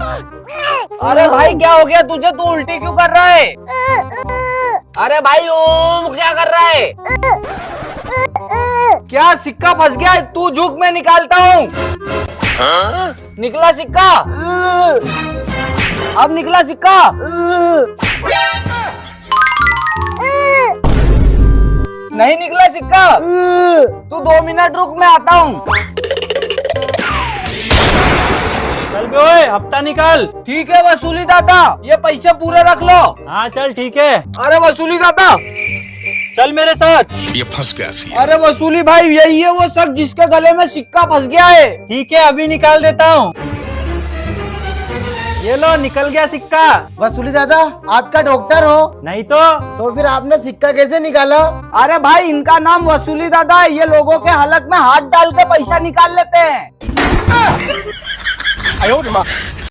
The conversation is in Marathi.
अरे भाई क्या हो गया तुझे, तू उल्टी क्यों कर रहा है? अरे भाई ओम क्या कर रहा है? क्या सिक्का फंस गया है? तू झुक, मैं निकालता हूँ। निकला सिक्का, अब निकला सिक्का। नहीं निकला सिक्का। तू 2 मिनट रुक, मैं आता हूँ। चल बे ओए, हफ्ता निकाल। ठीक है वसूली दादा, ये पैसे पूरे रख लो। हाँ चल ठीक है। अरे वसूली दादा, चल मेरे साथ। ये फंस गया सी। अरे वसूली भाई, यही है वो शख्स जिसके गले में सिक्का फंस गया है। ठीक है अभी निकाल देता हूँ। ये लो निकल गया सिक्का। वसूली दादा, आपका डॉक्टर हो? नहीं तो। तो फिर आपने सिक्का कैसे निकाला? अरे भाई इनका नाम वसूली दादा है, ये लोगों के हलक में हाथ डाल के पैसा निकाल लेते हैं।